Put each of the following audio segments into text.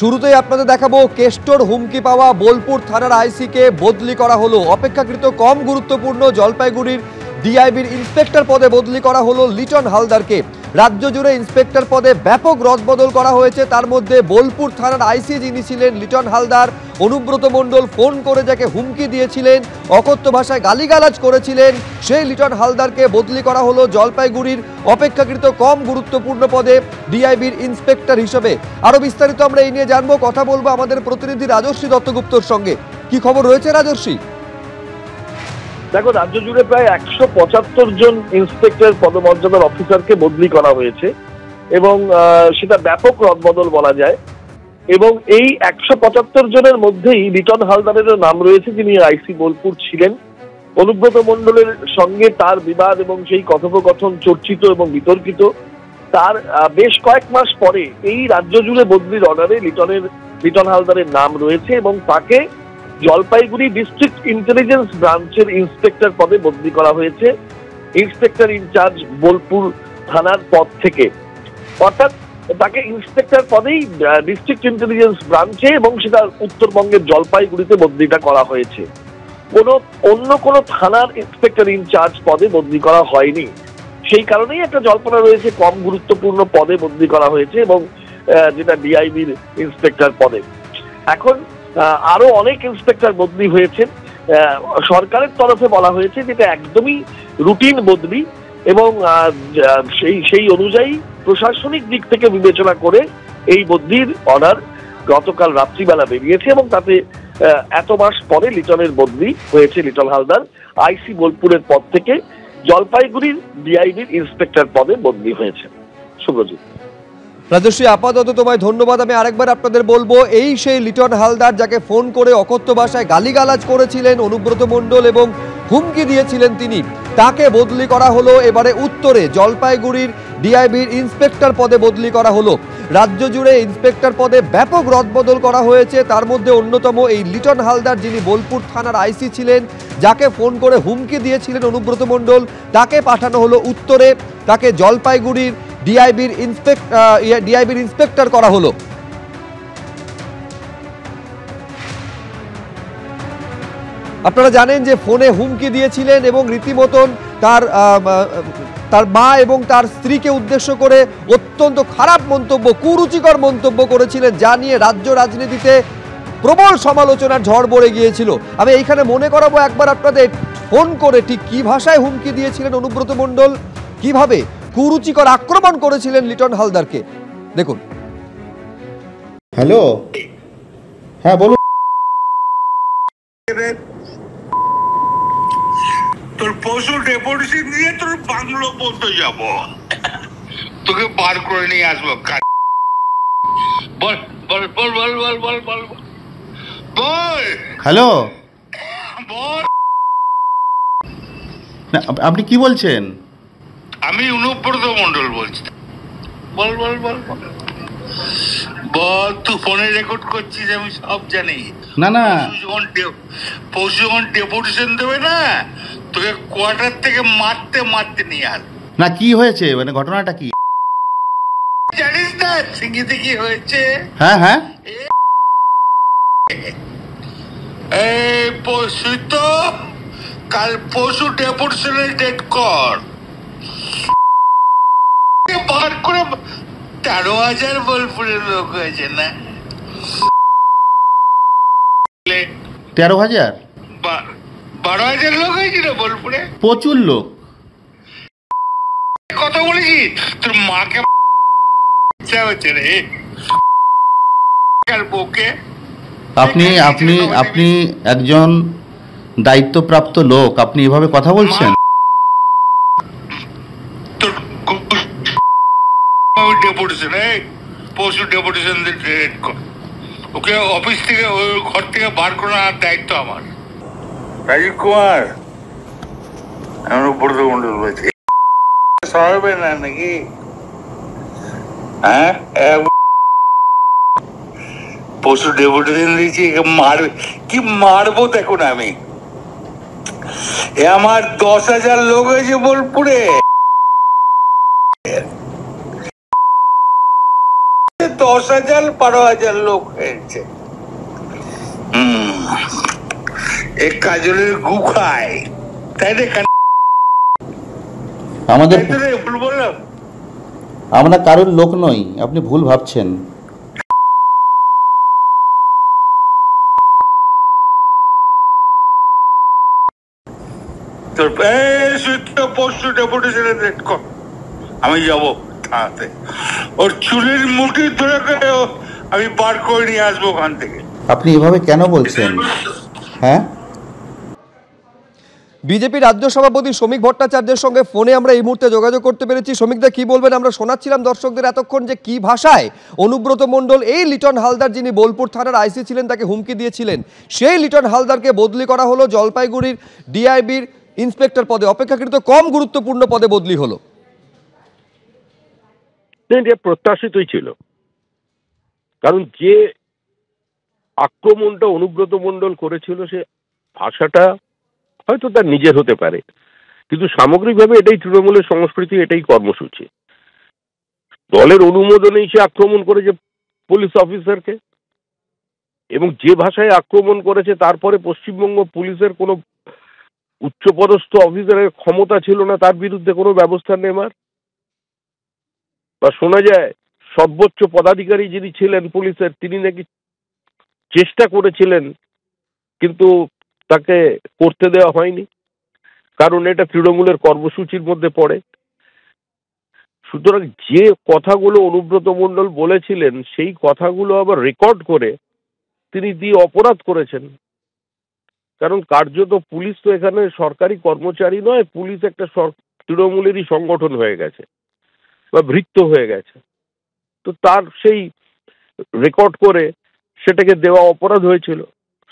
শুরুতেই আপনাদের দেখাবো কেষ্টর হুমকি পাওয়া বোলপুর থানার আইসিকে বদলি করা হলো। অপেক্ষাকৃত কম গুরুত্বপূর্ণ জলপাইগুড়ির ডিআইবির ইন্সপেক্টর পদে বদলি করা হলো লিটন হালদারকে। রাজ্য জুড়ে ইন্সপেক্টর পদে ব্যাপক রদবদল করা হয়েছে। তার মধ্যে বোলপুর থানার আইসি যিনি ছিলেন লিটন হালদার, অনুব্রত মণ্ডল ফোন করে যাকে হুমকি দিয়েছিলেন, অকথ্য ভাষায় গালিগালাজ করেছিলেন, সেই লিটন হালদারকে বদলি করা হলো জলপাইগুড়ির অপেক্ষাকৃত কম গুরুত্বপূর্ণ পদে ডিআইবির ইন্সপেক্টর হিসেবে। আরো বিস্তারিত আমরা এই নিয়ে জানবো, কথা বলবো আমাদের প্রতিনিধি রাজর্ষি দত্তগুপ্তর সঙ্গে। কি খবর রয়েছে রাজর্ষি? দেখো, রাজ্য জুড়ে প্রায় 175 জন ইন্সপেক্টর পদমর্যাদার অফিসারকে বদলি করা হয়েছে এবং সেটা ব্যাপক রদবদল বলা যায়। এবং এই 175 জনের মধ্যেই লিটন হালদারেরও নাম রয়েছে, যিনি আইসি বোলপুর ছিলেন। অনুব্রত মণ্ডলের সঙ্গে তার বিবাদ এবং সেই কথোপকথন চর্চিত এবং বিতর্কিত। তার বেশ কয়েক মাস পরে এই রাজ্য জুড়ে বদলির অর্ডারে লিটন হালদারের নাম রয়েছে এবং তাকে জলপাইগুড়ি ডিস্ট্রিক্ট ইন্টেলিজেন্স ব্রাঞ্চের ইন্সপেক্টর পদে বদলি করা হয়েছে, ইন্সপেক্টর ইনচার্জ বোলপুর থানার পদ থেকে। অর্থাৎ তাকে ইন্সপেক্টর পদেই ডিস্ট্রিক্ট ইন্টেলিজেন্স ব্রাঞ্চে এবং সেটা উত্তরবঙ্গের জলপাইগুড়িতে বদলিটা করা হয়েছে। অন্য কোনো থানার ইন্সপেক্টর ইনচার্জ পদে বদলি করা হয়নি। সেই কারণেই একটা জল্পনা রয়েছে কম গুরুত্বপূর্ণ পদে বদলি করা হয়েছে এবং যেটা ডিআইবির ইন্সপেক্টর পদে। এখন আরো অনেক ইন্সপেক্টর বদলি হয়েছেন। সরকারের তরফে বলা হয়েছে যেটা একদমই রুটিন বদলি এবং সেই অনুযায়ী প্রশাসনিক দিক থেকে বিবেচনা করে এই বদলির অর্ডার গতকাল রাত্রিবেলা বেরিয়েছে এবং তাতে এত মাস পরে লিটনের বদলি হয়েছে। লিটন হালদার আইসি বোলপুরের পদ থেকে জলপাইগুড়ির ডিআইবির ইন্সপেক্টর পদে বদলি হয়েছে। শুভজিৎ। রাজশ্রী, আপাতত তোমায় ধন্যবাদ। আমি আরেকবার আপনাদের বলবো, এই সেই লিটন হালদার যাকে ফোন করে অকথ্য ভাষায় গালিগালাজ করেছিলেন অনুব্রত মণ্ডল এবং হুমকি দিয়েছিলেন তিনি, তাকে বদলি করা হলো এবারে উত্তরে জলপাইগুড়ির ডিআইবির ইন্সপেক্টর পদে বদলি করা হলো। রাজ্য জুড়ে ইন্সপেক্টর পদে ব্যাপক রদবদল করা হয়েছে। তার মধ্যে অন্যতম এই লিটন হালদার, যিনি বোলপুর থানার আইসি ছিলেন, যাকে ফোন করে হুমকি দিয়েছিলেন অনুব্রত মণ্ডল, তাকে পাঠানো হলো উত্তরে, তাকে জলপাইগুড়ির ডিআইবির ইন্সপেক্টর করা হলো। আপনারা জানেন যে ফোনে হুমকি দিয়েছিলেন এবং রীতিমতন তার মা এবং তার স্ত্রীকে উদ্দেশ্য করে অত্যন্ত খারাপ মন্তব্য, কুরুচিকর মন্তব্য করেছিলেন, যা নিয়ে রাজ্য রাজনীতিতে প্রবল সমালোচনার ঝড় বয়ে গিয়েছিল। আমি এইখানে মনে করাবো একবার আপনাদের, ফোন করে ঠিক কি ভাষায় হুমকি দিয়েছিলেন অনুব্রত মণ্ডল, কিভাবে কুরুচিকর আক্রমণ করেছিলেন লিটন হালদারকে। দেখুন। হ্যালো, হ্যাঁ বলুন। তোর পশু ডেপুটেশন দিয়ে তোর বাংলো পর্যন্ত যাব, তোকে বার করে নিয়ে আসবো। বল বল বল বল বল বল বল বল। হ্যালো, বল। আপনি কি বলছেন? আমি অনুব্রত মণ্ডল বলছি। বল বল বল বল। তুই ফোনে রেকর্ড করছিস, আমি সব জানি। না না, পশু যখন ডেপুটেশন দেবে না, তোকে কোয়ার্টার থেকে মারতে মারতে নিয়ে আস। না, কি হয়েছে, মানে ঘটনাটা কি জানিস না? সিঙ্গিতে কি হয়েছে? হ্যাঁ হ্যাঁ, এই পশু তো কাল পশু ডেপুটেশনের ডেট কর, বার করে 13,000 বোলপুরের লোক হয়েছে না? 13,000 12,000 লোক হয়েছিল বোলপুরে। প্রচুর লোক। কথা বলেছি তোর মাকে হচ্ছে রে বউকে। আপনি আপনি আপনি একজন দায়িত্বপ্রাপ্ত লোক, আপনি এভাবে কথা বলছেন? তোর ডেপুটেশন, পশু ডেপুটেশন রেড কর, ওকে অফিস থেকে ওই ঘর থেকে বার করার দায়িত্ব আমার। রাজীব কুমার, আমার উপরে মন্ডল বলছি, সহাবে না নাকি? হ্যাঁ, পশু ডেপুটেশন দিয়েছি, মারবে কি মারবো দেখুন। আমি আমার 10,000 লোক হয়েছে বোলপুরে, 10,000 12,000 লোক হয়েছে। এক কাজলের গু খায়, তাই না? আমাদের ভুল বললাম? আমরা কারোর লোক নই, আপনি ভুল ভাবছেন। তোর পরশু ডেপুটেশনে রেড কর, আমি যাবো থানাতে, ওর চুলের মুঠি ধরে আমি বার করে নিয়ে আসবো ওখান থেকে। আপনি এভাবে কেন বলছেন? হ্যাঁ, বিজেপি রাজ্য সভাপতি শ্রমিক ভট্টাচার্যের সঙ্গে ফোনে আমরা এই মুহূর্তে যোগাযোগ করতে পেরেছি। শ্রমিকদা কি বলবেন? আমরা শোনাচ্ছিলাম দর্শকদের এতক্ষণ যে কি ভাষায় অনুব্রত মণ্ডল এই লিটন হালদার, যিনি বোলপুর থানার আইসি ছিলেন, তাকে হুমকি দিয়েছিলেন, সেই লিটন হালদারকে বদলি করা হলো জলপাইগুড়ির ডিআইবির ইন্সপেক্টর পদে, অপেক্ষাকৃত কম গুরুত্বপূর্ণ পদে বদলি হলো। এটা প্রত্যাশিতই ছিল, কারণ যে আক্রমণটা অনুব্রত মণ্ডল করেছিল সে ভাষাটা হয়তো তার নিজের হতে পারে, কিন্তু সামগ্রিকভাবে এটাই তৃণমূলের সংস্কৃতি, এটাই কর্মসূচি। দলের অনুমোদনেই সে আক্রমণ করেছে পুলিশ অফিসারকে, এবং যে ভাষায় আক্রমণ করেছে তারপরে পশ্চিমবঙ্গ পুলিশের কোনো উচ্চপদস্থ অফিসারের ক্ষমতা ছিল না তার বিরুদ্ধে কোনো ব্যবস্থা নেওয়ার। বা শোনা যায় সর্বোচ্চ পদাধিকারী যিনি ছিলেন পুলিশের, তিনি নাকি চেষ্টা করেছিলেন কিন্তু তাকে করতে দেওয়া হয়নি, কারণ এটা তৃণমূলের কর্মসূচির মধ্যে পড়ে। সুতরাং যে কথাগুলো অনুব্রত মণ্ডল বলেছিলেন সেই কথাগুলো আবার রেকর্ড করে তিনি দিয়ে অপরাধ করেছেন। কারণ কার্যত পুলিশ তো এখানে সরকারি কর্মচারী নয়, পুলিশ একটা তৃণমূলেরই সংগঠন হয়ে গেছে বা ভৃত্য হয়ে গেছে। তো তার সেই রেকর্ড করে সেটাকে দেওয়া অপরাধ হয়েছিল,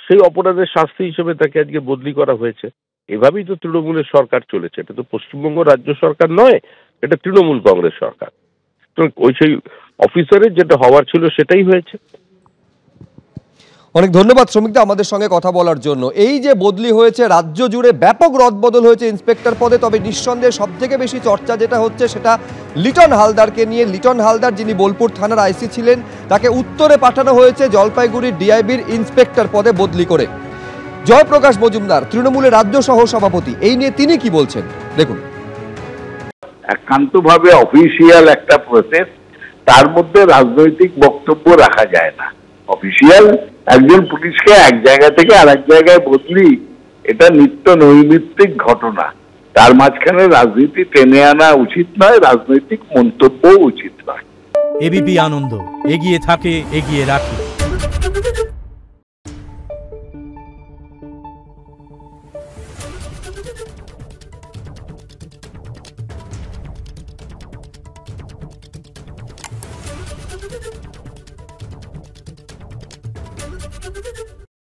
সেই অপরাধের শাস্তি হিসেবে তাকে আজকে বদলি করা হয়েছে। এভাবেই তো তৃণমূলের সরকার চলেছে, এটা তো পশ্চিমবঙ্গ রাজ্য সরকার নয়, এটা তৃণমূল কংগ্রেস সরকার। তো ওই সেই অফিসারের যেটা হওয়ার ছিল সেটাই হয়েছে। অনেক ধন্যবাদ শ্রমিকদা আমাদের সঙ্গে কথা বলার জন্য। এই যে বদলি হয়েছে, রাজ্য জুড়ে ব্যাপক রদবদল হয়েছে ইন্সপেক্টর পদে, তবে নিঃসন্দেহে সব থেকে বেশি চর্চা যেটা হচ্ছে সেটা লিটন হালদারকে নিয়ে। লিটন হালদার, যিনি বোলপুর থানার আইসি ছিলেন, তাকে উত্তরে পাঠানো হয়েছে জলপাইগুড়ির ডিআইবির ইন্সপেক্টর পদে বদলি করে। জয়প্রকাশ মজুমদার, তৃণমূলের রাজ্য সহ সভাপতি, এই নিয়ে তিনি কি বলছেন দেখুন। একান্তভাবে অফিসিয়াল একটা প্রসেস, তার মধ্যে রাজনৈতিক বক্তব্য রাখা যায় না। অফিসিয়াল একজন পুলিশকে এক জায়গা থেকে আরেক জায়গায় বদলি, এটা নিত্য নৈমিত্তিক ঘটনা, তার মাঝখানে রাজনীতি টেনে আনা উচিত নয়, রাজনৈতিক মন্তব্য উচিত নয়। এবিপি আনন্দ, এগিয়ে থাকে, এগিয়ে রাখে।